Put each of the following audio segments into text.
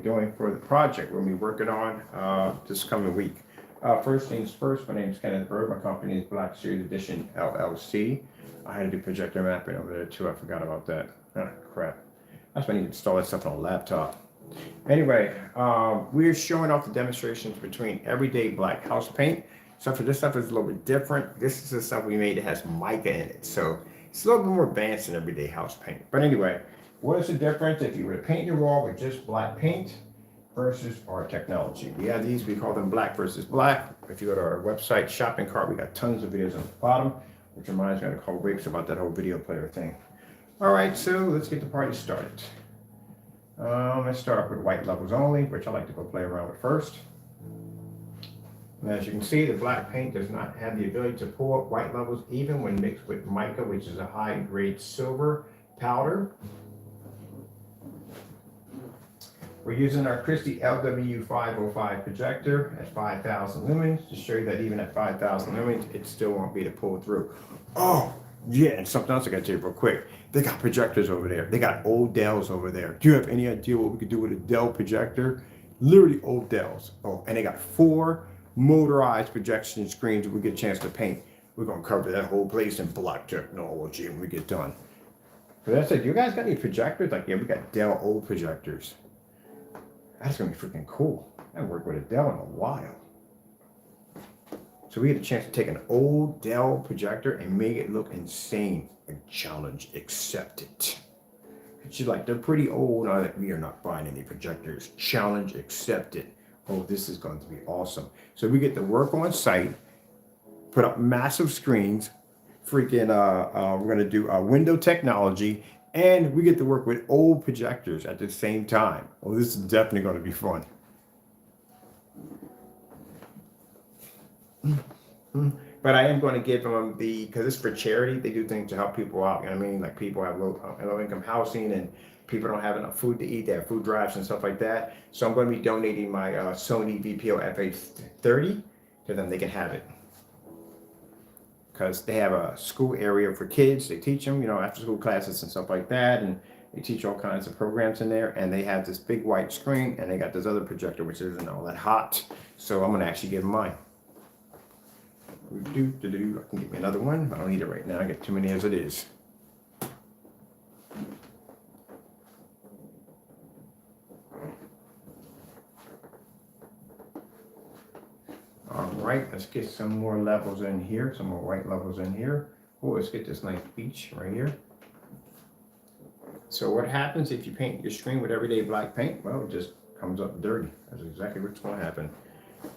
doing for the project we're going to be working on this coming week. First things first, my name is Kenneth Bird. My company is Black Series Edition LLC. I had to do projector mapping over there too. I forgot about that. Oh, crap. That's when you install that stuff on a laptop. Anyway, we're showing off the demonstrations between everyday black house paint. So for this stuff is a little bit different. This is the stuff we made that has mica in it. So it's a little bit more advanced than everyday house paint. But anyway, what is the difference if you were to paint your wall with just black paint versus our technology? We have these, we call them black versus black. If you go to our website, shopping cart, we got tons of videos on the bottom, which reminds me, I'm gonna call Riggs about that whole video player thing. All right, so let's get the party started. Let's start off with white levels only, which I like to go play around with first. And as you can see, the black paint does not have the ability to pull up white levels even when mixed with mica, which is a high-grade silver powder. We're using our Christie LW505 projector at 5,000 lumens to show you that even at 5,000 lumens, it still won't be to pull through. Oh, yeah, and something else I got to tell you real quick. They got projectors over there. They got old Dells over there. Do you have any idea what we could do with a Dell projector? Literally old Dells. Oh, and they got 4 motorized projection screens we get a chance to paint. We're going to cover that whole place in black technology when we get done. But I said, you guys got any projectors? Like, yeah, we got Dell old projectors. That's going to be freaking cool. I haven't worked with a Dell in a while. So we had a chance to take an old Dell projector and make it look insane. A challenge accepted. She's like, they're pretty old. We are not buying any projectors. Challenge accepted. Oh, this is going to be awesome. So we get to work on site, put up massive screens, freaking, we're going to do window technology, and we get to work with old projectors at the same time. Oh, this is definitely going to be fun. But I am going to give them because it's for charity, they do things to help people out. You know what I mean? Like people have low income housing and people don't have enough food to eat. They have food drives and stuff like that. So I'm going to be donating my Sony VPO FA30 to them. They can have it. Because they have a school area for kids. They teach them, after school classes and stuff like that. And they teach all kinds of programs in there. And they have this big white screen. And they got this other projector, which isn't all that hot. So I'm going to actually give them mine. I can get me another one. I don't need it right now. I got too many as it is. All right, let's get some more levels in here, some more white levels in here. Oh, let's get this nice beach right here. So what happens if you paint your screen with everyday black paint? Well, it just comes up dirty. That's exactly what's going to happen.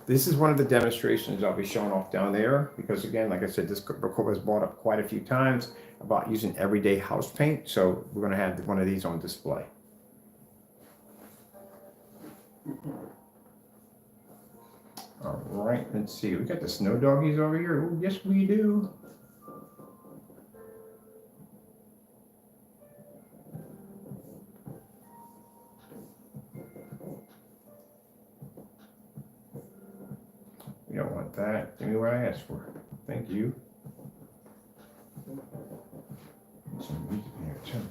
This is one of the demonstrations I'll be showing off down there because, again, like I said, this record was brought up quite a few times about using everyday house paint. So we're going to have one of these on display. All right, let's see. We got the snow doggies over here. Ooh, yes, we do. We don't want that. Give me what I asked for. Thank you. Some music in here too.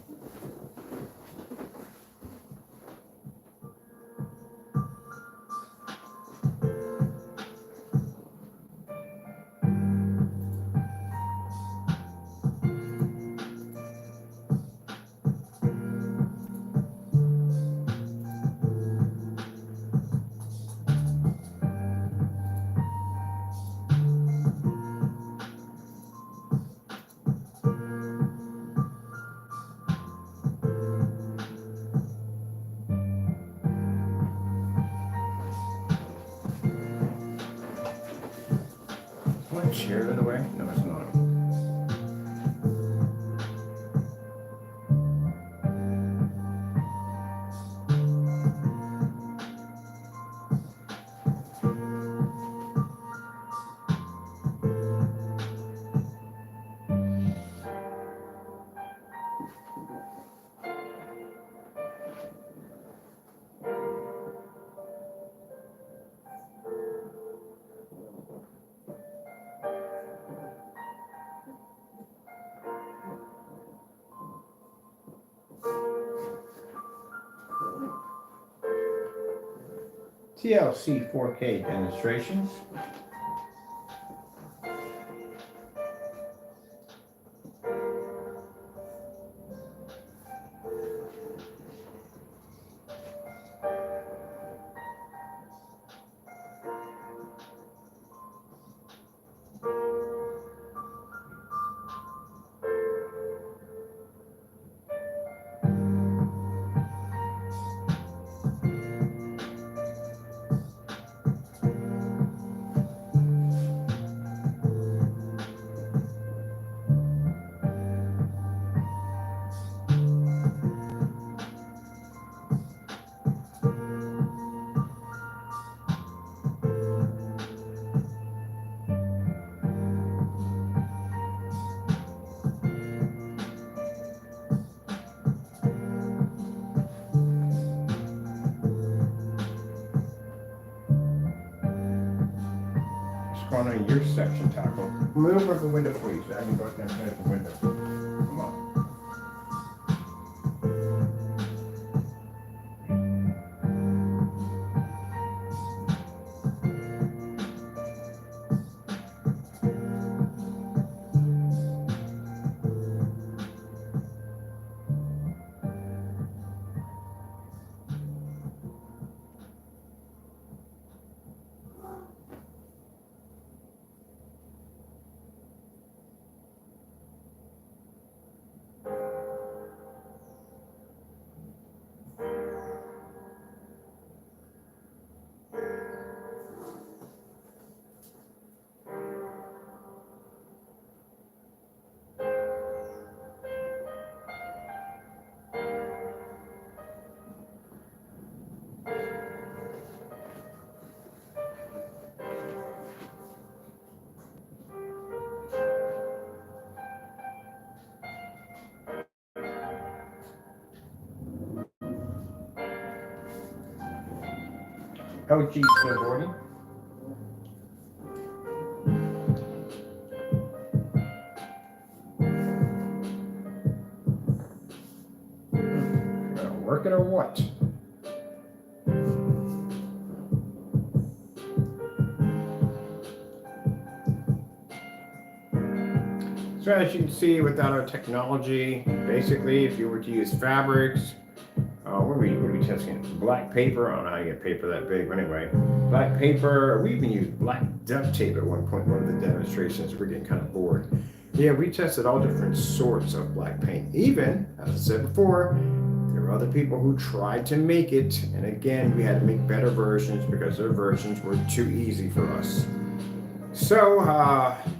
One chair in the way? No, it's not. TLC 4K demonstrations. What's going on in your section, Taco? Move up the window, please. I can go down there at the window. Come on. LG snowboarding. Working or what? So as you can see, without our technology, basically, if you were to use fabrics, what are we testing? Black paper. I don't know how you get paper that big, but anyway, black paper. We even used black duct tape at one point in one of the demonstrations. We're getting kind of bored. Yeah, we tested all different sorts of black paint. Even, as I said before, there were other people who tried to make it, and again, we had to make better versions because their versions were too easy for us. So,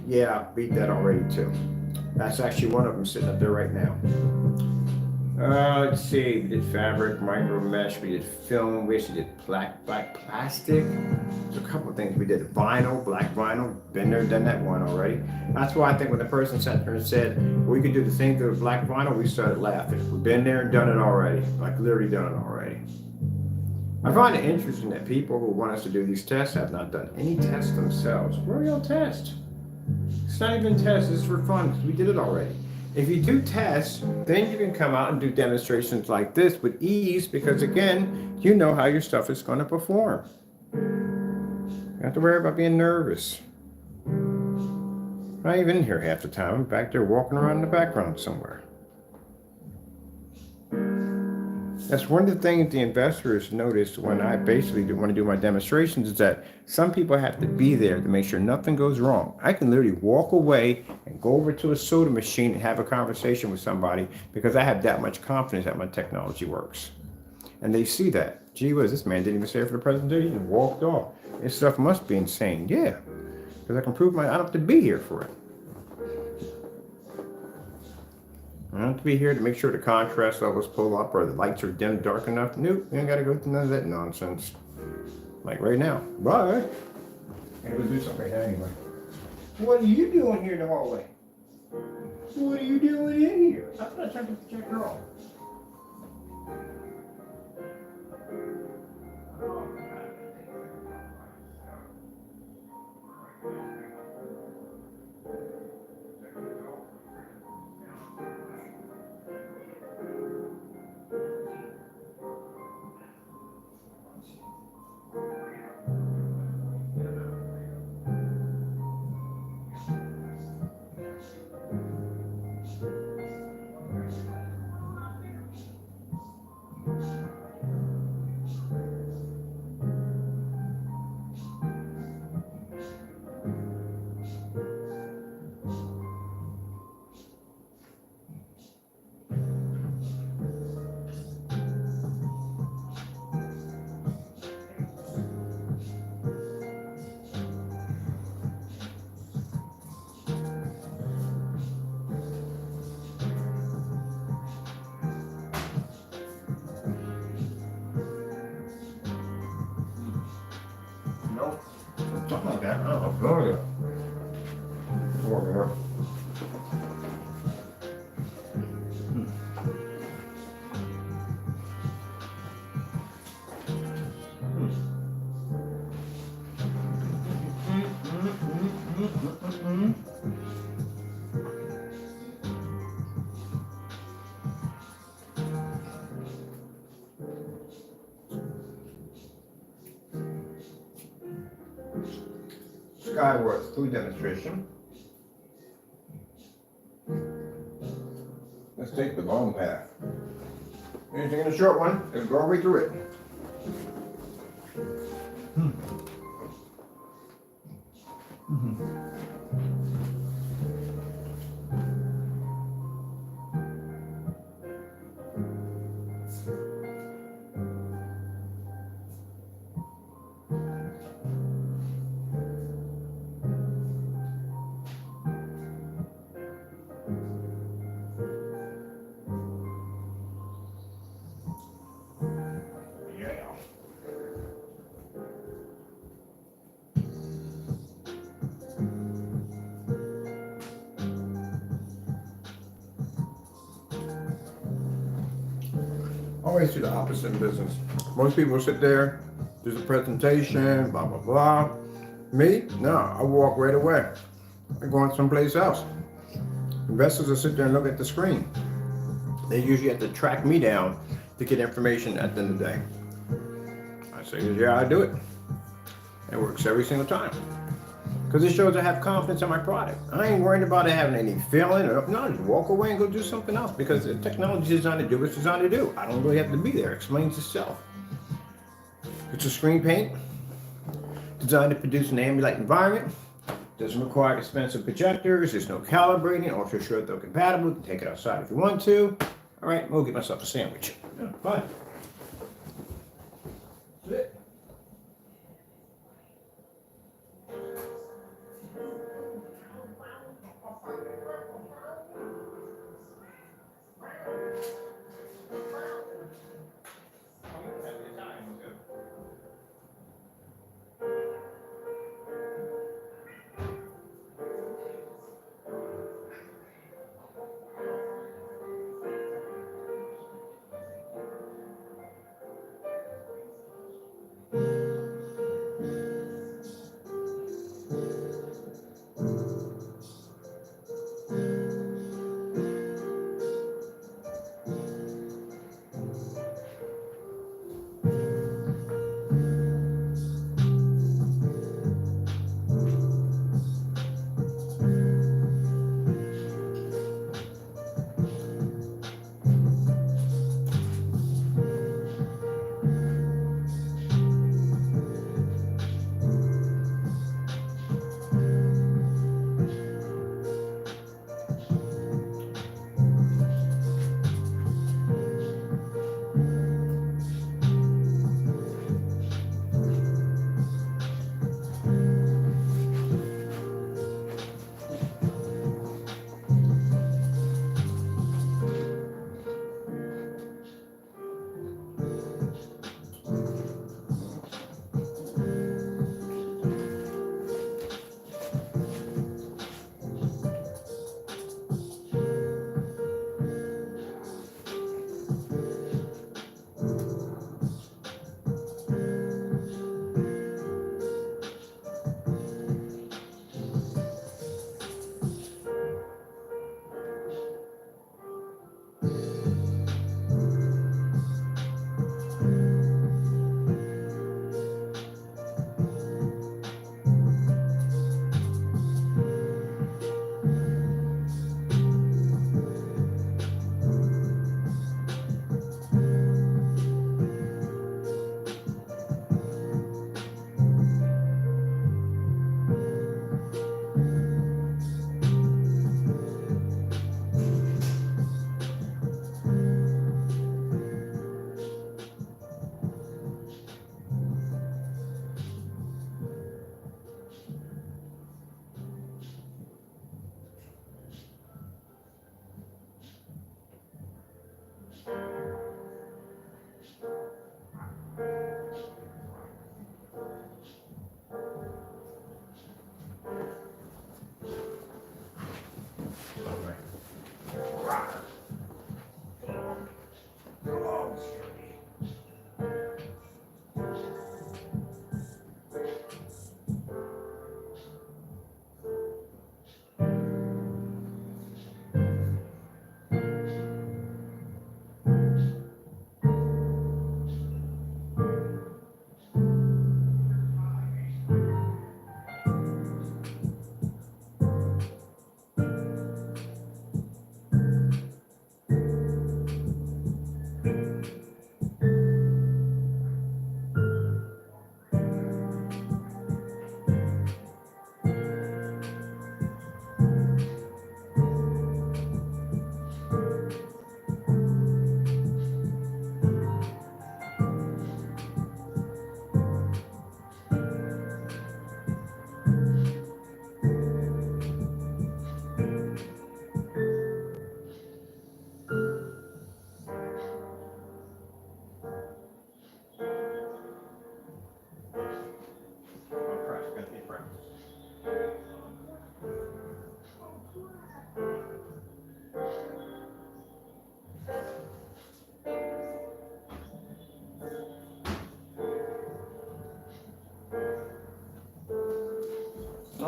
yeah, beat that already too. That's actually one of them sitting up there right now. Let's see, we did fabric, micro mesh, we did film, we actually did black plastic. There's a couple of things. We did vinyl, black vinyl, been there, done that one already. That's why I think when the person sat there and said, well, we could do the same thing with black vinyl, we started laughing. We've been there and done it already, like literally done it already. I find it interesting that people who want us to do these tests have not done any tests themselves. Where are y'all test? It's not even tests, it's for fun, because we did it already. If you do tests, then you can come out and do demonstrations like this with ease because, again, you know how your stuff is going to perform. You don't have to worry about being nervous. I'm not even in here half the time. I'm back there walking around in the background somewhere. That's one of the things the investors noticed when I basically want to do my demonstrations is that some people have to be there to make sure nothing goes wrong. I can literally walk away and go over to a soda machine and have a conversation with somebody because I have that much confidence that my technology works. And they see that. Gee whiz, this man didn't even stay for the presentation and walked off. This stuff must be insane. Yeah, because I can prove I don't have to be here for it. I don't have to be here to make sure the contrast levels pull up or the lights are dim dark enough. Nope, you ain't got to go through none of that nonsense. Like right now. Bye. I'm going to do something right now anyway. What are you doing here in the hallway? What are you doing in here? I thought I turned the projector off. Something like that. I don't know. Familiar. Warm it up. Skyworth food demonstration. Let's take the long path. Anything in the short one, let's go all the way through it. Yeah. Always do the opposite in business. Most people sit there, do the presentation, blah, blah, blah. Me? No, I walk right away. I'm going someplace else. Investors will sit there and look at the screen. They usually have to track me down to get information at the end of the day. I say, yeah, I do it. It works every single time. Because it shows I have confidence in my product. I ain't worried about it having any failing. No, just walk away and go do something else. Because the technology is designed to do what it's designed to do. I don't really have to be there. It explains itself. It's a screen paint designed to produce an ambient environment. Doesn't require expensive projectors. There's no calibrating. Ultra short though compatible. You can take it outside if you want to. All right, we'll get myself a sandwich. Yeah, fine. That's it.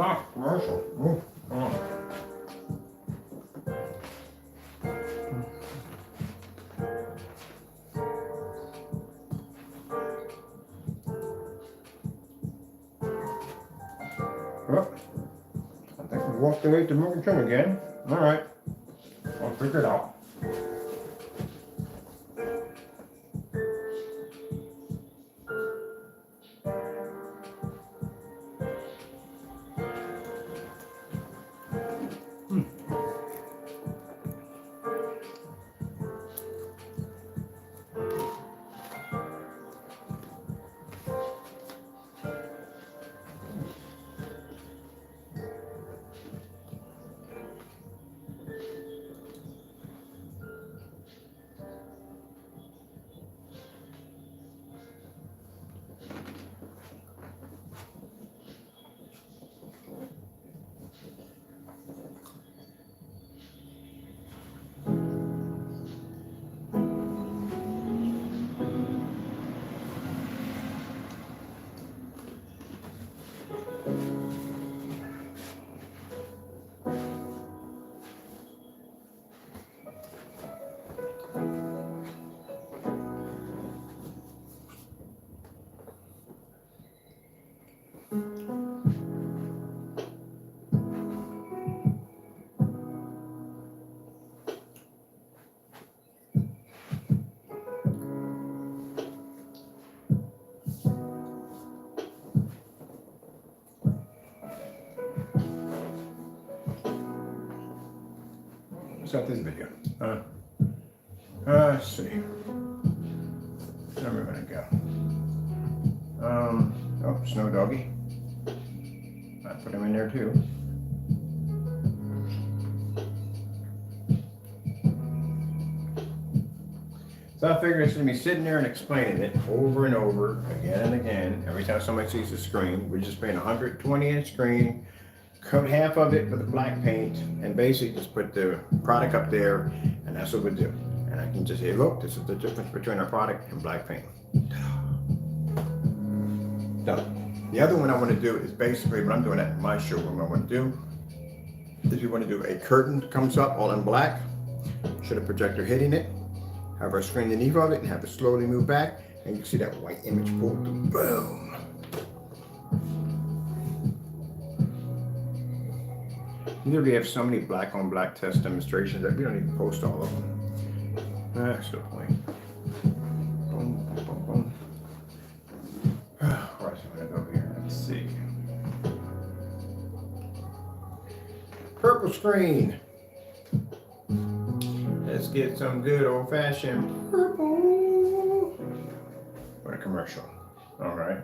Ah, commercial. Ooh, oh. Well, I think we walked away to Morgan Trim again. All right, I'll figure it out. Start this video. Let's see. Where am I gonna go? Oh, Snow Doggy. I put him in there too. So I figured it's gonna be sitting there and explaining it over and over again and again. Every time somebody sees the screen, we're just paying 120-inch screen, coat half of it with the black paint, and basically just put the product up there, and that's what we do. And I can just say, look, this is the difference between our product and black paint. Done. The other one I want to do is basically what I'm doing at my showroom. I want to do is we want to do a curtain that comes up all in black, show the projector hitting it, have our screen underneath of it, and have it slowly move back, and you can see that white image pull through. Boom. We have so many black on black test demonstrations that we don't even post all of them. That's the point. Boom, boom, boom, boom. Where's it gonna go here? Let's see. Purple screen. Let's get some good old fashioned purple. What a commercial. All right.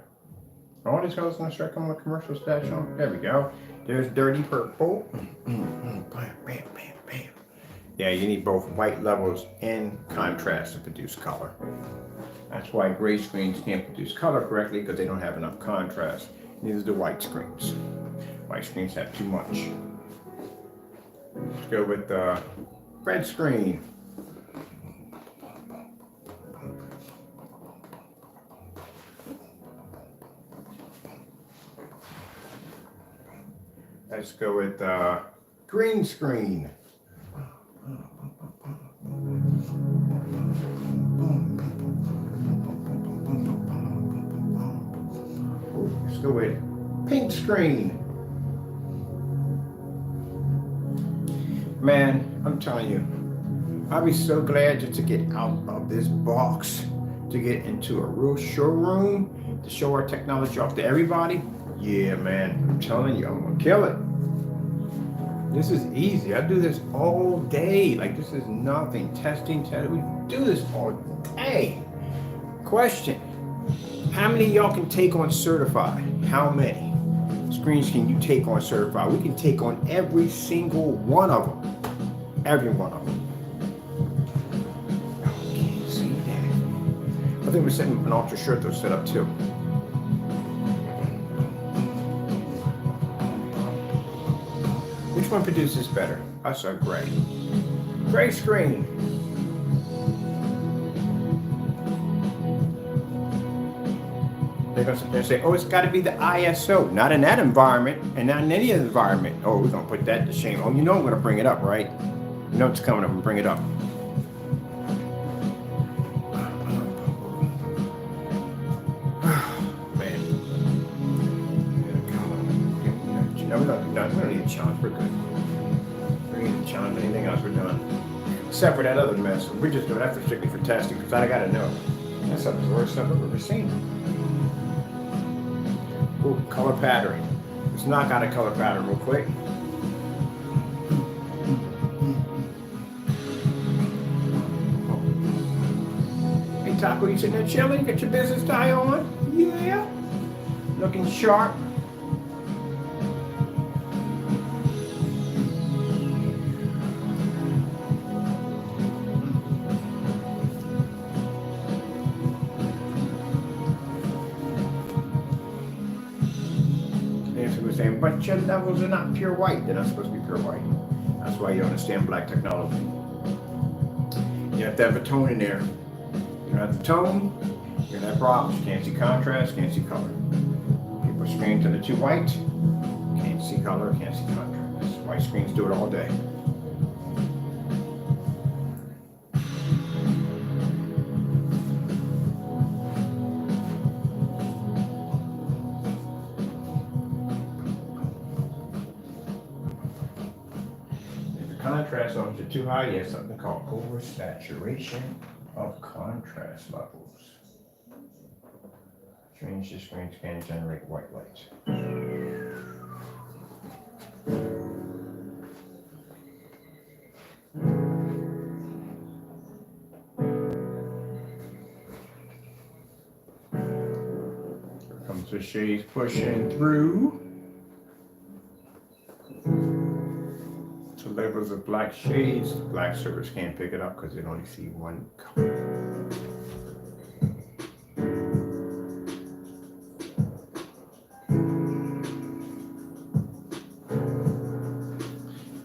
All these colors gonna start coming with commercial stash on. There we go. There's dirty purple. Bam, bam, bam, bam. Yeah, you need both white levels and contrast to produce color. That's why gray screens can't produce color correctly, because they don't have enough contrast. Neither do white screens. White screens have too much. Let's go with red screen. Let's go with green screen. Let's go with pink screen. Man, I'm telling you, I'll be so glad just to get out of this box, to get into a real showroom, to show our technology off to everybody. Yeah, man, I'm telling you, I'm gonna kill it. This is easy. I do this all day. Like, this is nothing. Testing. We do this all day. Question: how many of y'all can take on certified? How many screens can you take on certified? We can take on every single one of them. Every one of them. Oh, can't see that. I think we're setting up an ultra short though set up too. Which one produces better? Us or gray? Gray screen. They're going to sit there and say, oh, it's got to be the ISO. Not in that environment and not in any other environment. Oh, we're going to put that to shame. Oh, you know I'm going to bring it up, right? You know it's coming up and bring it up. Man. No, we don't need a challenge. We're good. We don't need a challenge. Anything else, we're done. Except for that other mess. We're just doing that for strictly for testing because I got to know. That's the worst stuff I've ever seen. Ooh, color pattern. Let's knock out a color pattern real quick. Hey Taco, you sitting there chilling? Got your business tie on? Yeah. Looking sharp. Saying, but your levels are not pure white. They're not supposed to be pure white. That's why you understand black technology. You have to have a tone in there. You don't have the tone, you're gonna have problems. You can't see contrast, can't see color. People screen to the too white, can't see color, can't see contrast. White screens do it all day. Contrast levels are too high, you have something called oversaturation of contrast levels. Change the screens can generate white light. Here comes the shades pushing through. Levels of black shades, black servers can't pick it up because they only see one color.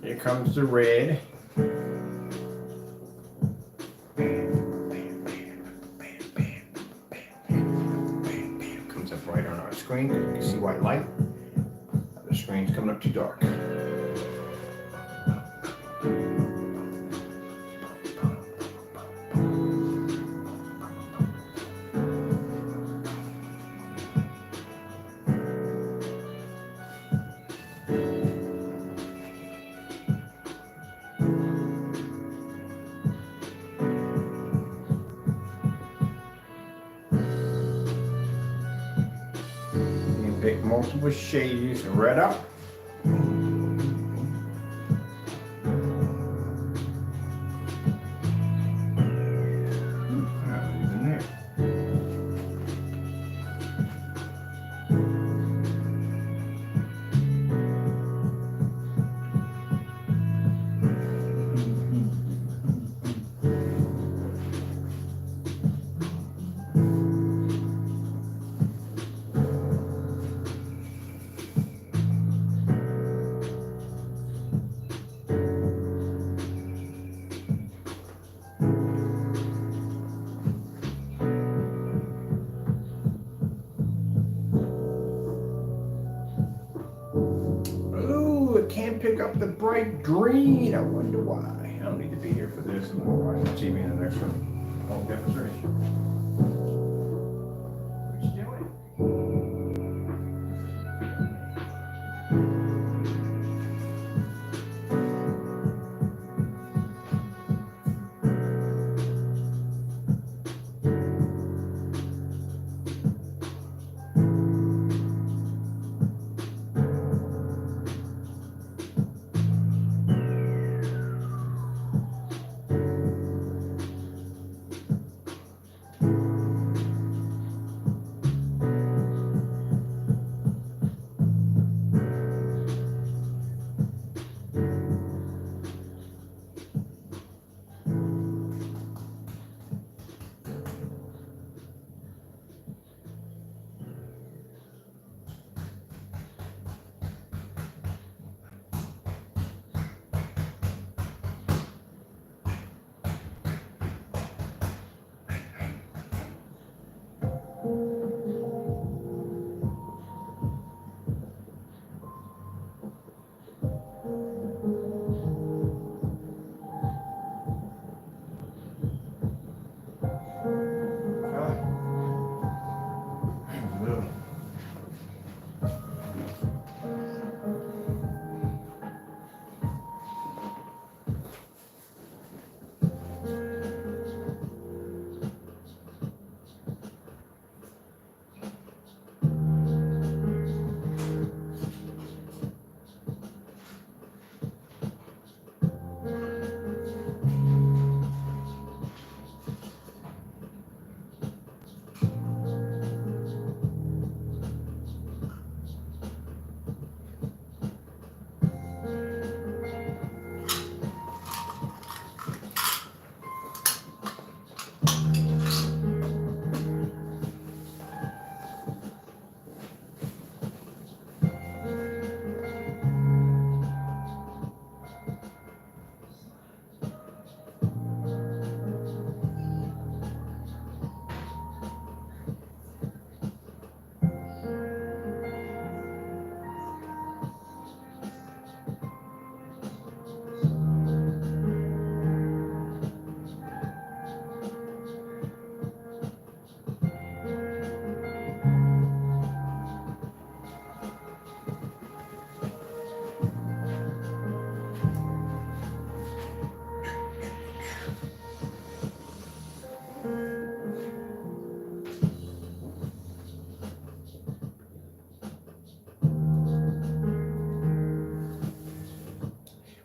Here comes the red. Comes up right on our screen. You can see white light. The screen's coming up too dark. Pick multiple shades and red up. Can't pick up the bright green. I wonder why. I don't need to be here for this. I'm going to watch the TV in the next one. I'll demonstration. What you doing?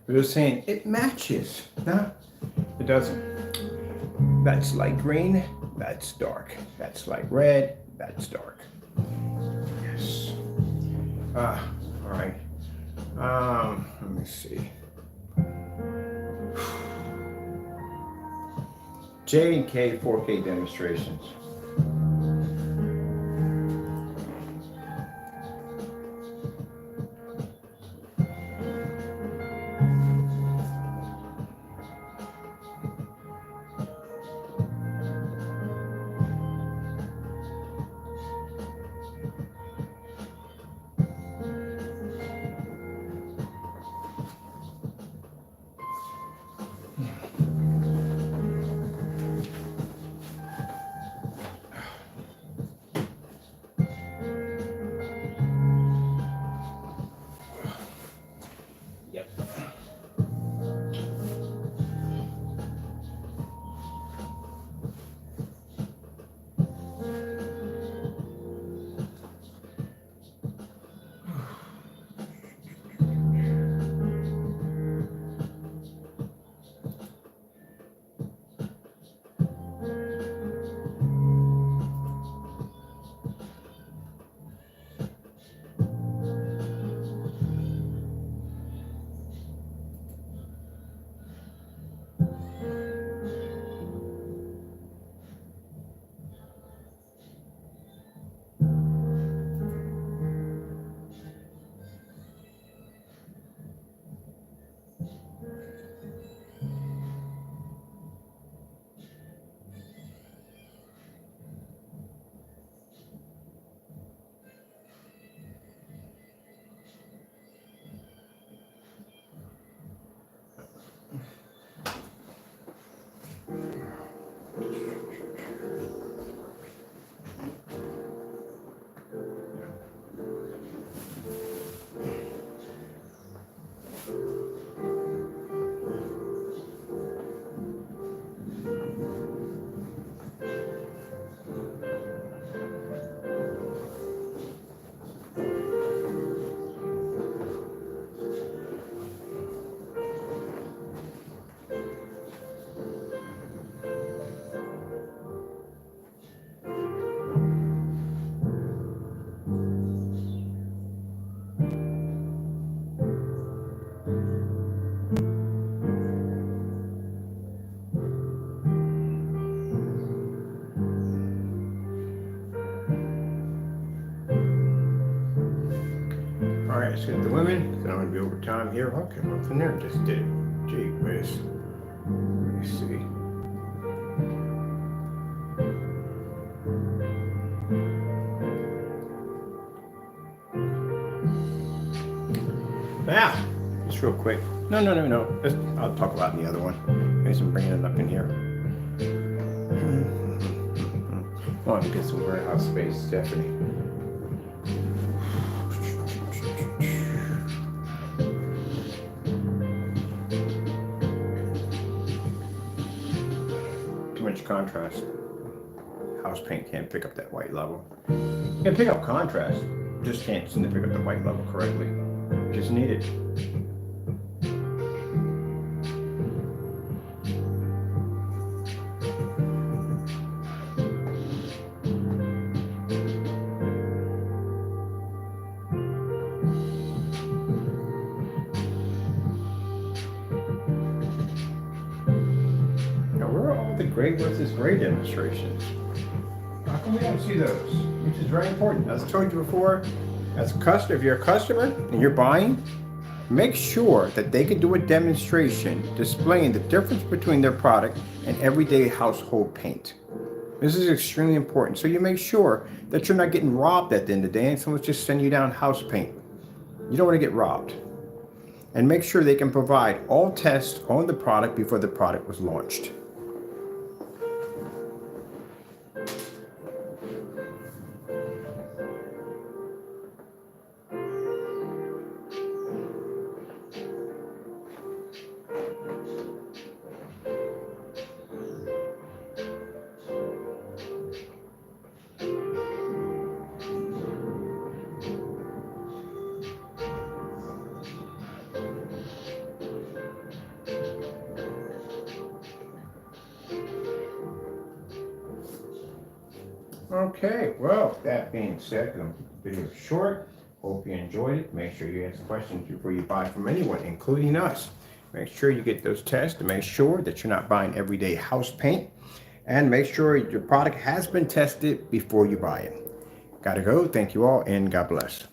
They're saying it matches. No, it doesn't. That's light green, that's dark. That's light red, that's dark. Yes. All right. Let me see. J&K 4K demonstrations. Yep. All right, let's get the women. Then I'm gonna be over time here. Okay, nothing there. Just did it. Gee whiz. Let me see. Now, just real quick. No. I'll talk about in the other one. Maybe I'm bringing it up in here. Want to get some warehouse space, Stephanie. Too much contrast. House paint can't pick up that white level. You can pick up contrast, just can't seem to pick up the white level correctly. Just need it. Now, where are all the gray versus gray demonstrations? How come we don't see those? Which is very important. As I told you before, as a customer, if you're a customer and you're buying, make sure that they can do a demonstration displaying the difference between their product and everyday household paint. This is extremely important. So you make sure that you're not getting robbed at the end of the day and someone's just sending you down house paint. You don't want to get robbed. And make sure they can provide all tests on the product before the product was launched. Okay, well, that being said, I'm keeping the video short. Hope you enjoyed it. Make sure you ask questions before you buy from anyone, including us. Make sure you get those tests to make sure that you're not buying everyday house paint. And make sure your product has been tested before you buy it. Gotta go. Thank you all, and God bless.